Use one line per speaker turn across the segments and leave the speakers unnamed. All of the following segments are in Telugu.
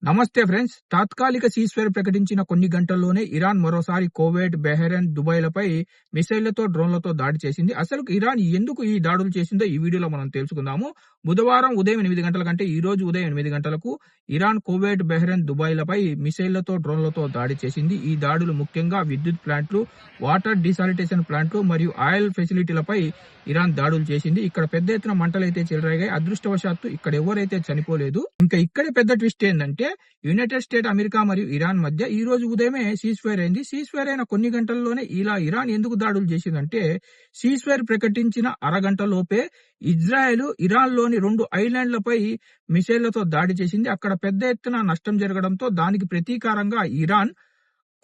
నమస్తే ఫ్రెండ్స్. తాత్కాలిక సీజ్‌ఫైర్ ప్రకటించిన కొన్ని గంటల్లోనే ఇరాన్ మరోసారి కువైట్, బహ్రెయిన్, దుబాయ్‌లపై మిసైళ్లతో, డ్రోన్లతో దాడి చేసింది. అసలు ఇరాన్ ఎందుకు ఈ దాడులు చేసిందో ఈ వీడియోలో మనం తెలుసుకుందాము. బుధవారం ఉదయం 8 గంటల కంటే ఈ రోజు ఉదయం 8 గంటలకు ఇరాన్ కువైట్, బహ్రెయిన్, దుబాయ్‌లపై మిసైళ్లతో, డ్రోన్లతో దాడి చేసింది. ఈ దాడులు ముఖ్యంగా విద్యుత్ ప్లాంట్లు, వాటర్ డీసాలిటేషన్ ప్లాంట్లు మరియు ఆయిల్ ఫెసిలిటీలపై ఇరాన్ దాడులు చేసింది. ఇక్కడ పెద్ద ఎత్తున మంటలైతే చెలరేగాయి. అదృష్టవశాత్తు ఇక్కడ ఎవరైతే చనిపోలేదు. ఇంకా ఇక్కడే పెద్ద ట్విస్ట్ ఏంటంటే యునైటెడ్ స్టేట్స్, అమెరికా మరియు ఇరాన్ మధ్య ఈ రోజు ఉదయమే సీజ్ ఫైర్ అయింది. సీజ్ ఫైర్ అయిన కొన్ని గంటల్లోనే ఇలా ఇరాన్ ఎందుకు దాడులు చేసిందంటే సీజ్ ఫైర్ ప్రకటించిన అరగంట లోపే ఇజ్రాయెల్ ఇరాన్ లోని 2 ఐలాండ్లపై మిసైళ్లతో దాడి చేసింది. అక్కడ పెద్ద ఎత్తున నష్టం జరగడంతో దానికి ప్రతీకారంగా ఇరాన్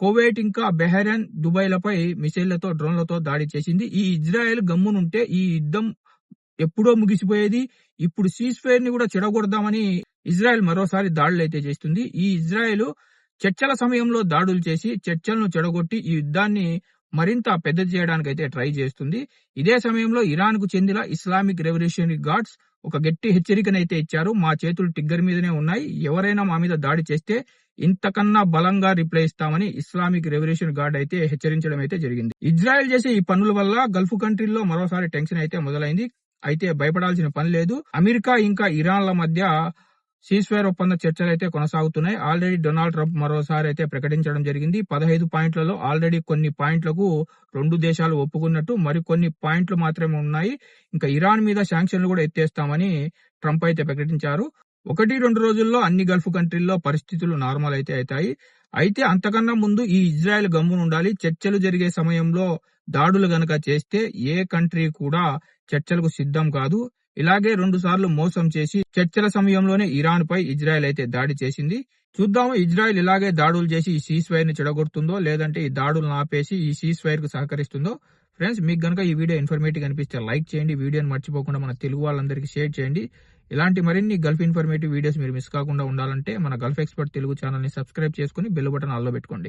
కువైట్ ఇంకా బహ్రెయిన్, దుబాయ్‌లపై మిసైళ్లతో, డ్రోన్లతో దాడి చేసింది. ఈ ఇజ్రాయెల్ గమ్మునుంటే ఈ యుద్ధం ఎప్పుడో ముగిసిపోయేది. ఇప్పుడు సీజ్ ఫైర్ ని కూడా చెడగొడదామని ఇజ్రాయెల్ మరోసారి దాడులైతే చేస్తుంది. ఈ ఇజ్రాయెల్ చర్చల సమయంలో దాడులు చేసి చర్చలను చెడగొట్టి ఈ యుద్ధాన్ని మరింత పెద్ద చేయడానికైతే ట్రై చేస్తుంది. ఇదే సమయంలో ఇరాన్ కు చెందిన ఇస్లామిక్ రెవల్యూషనరీ గార్డ్స్ ఒక గట్టి హెచ్చరికనైతే ఇచ్చారు. మా చేతులు టిగ్గర్ మీదనే ఉన్నాయి, ఎవరైనా మా మీద దాడి చేస్తే ఇంతకన్నా బలంగా రిప్లై ఇస్తామని ఇస్లామిక్ రెవల్యూషన్ గార్డ్ అయితే హెచ్చరించడం అయితే జరిగింది. ఇజ్రాయెల్ చేసే ఈ పనుల వల్ల గల్ఫ్ కంట్రీల్లో మరోసారి టెన్షన్ అయితే మొదలైంది. అయితే భయపడాల్సిన పని లేదు. అమెరికా ఇంకా ఇరాన్ల మధ్య సీజ్ ఫైర్ ఒప్పంద చర్చలు అయితే కొనసాగుతున్నాయి. ఆల్రెడీ డొనాల్డ్ ట్రంప్ మరోసారి అయితే ప్రకటించడం జరిగింది. 15 పాయింట్లలో ఆల్రెడీ కొన్ని పాయింట్లకు 2 దేశాలు ఒప్పుకున్నట్టు, మరికొన్ని పాయింట్లు మాత్రమే ఉన్నాయి. ఇంకా ఇరాన్ మీద శాంక్షన్లు కూడా ఎత్తేస్తామని ట్రంప్ అయితే ప్రకటించారు. 1-2 రోజుల్లో అన్ని గల్ఫ్ కంట్రీల్లో పరిస్థితులు నార్మల్ అయితే అవుతాయి. అయితే అంతకన్నా ముందు ఈ ఇజ్రాయెల్ గమ్మునుండాలి. చర్చలు జరిగే సమయంలో దాడులు గనక చేస్తే ఏ కంట్రీ కూడా చర్చలకు సిద్ధం కాదు. ఇలాగే 2 సార్లు మోసం చేసి చర్చల సమయంలోనే ఇరాన్ పై ఇజ్రాయెల్ అయితే దాడి చేసింది. చూద్దాము ఇజ్రాయెల్ ఇలాగే దాడులు చేసి ఈ సీజ్ ఫైర్ ని చెడగొడుతుందో, లేదంటే ఈ దాడులను ఆపేసి ఈ సీజ్ ఫైర్ కు సహకరిస్తుందో. ఫ్రెండ్స్, మీకు గనుక ఈ వీడియో ఇన్ఫర్మేటివ్ అనిపిస్తే లైక్ చేయండి. వీడియోని మర్చిపోకుండా మన తెలుగు వాళ్ళందరికీ షేర్ చేయండి. ఇలాంటి మరిన్ని గల్ఫ్ ఇన్ఫర్మేటివ్ వీడియోస్ మీరు మిస్ కాకుండా ఉండాలంటే మన గల్ఫ్ ఎక్స్పర్ట్ తెలుగు ఛానల్ ని సబ్స్క్రైబ్ చేసుకుని బెల్ బటన్ ఆల్లో పెట్టుకోండి.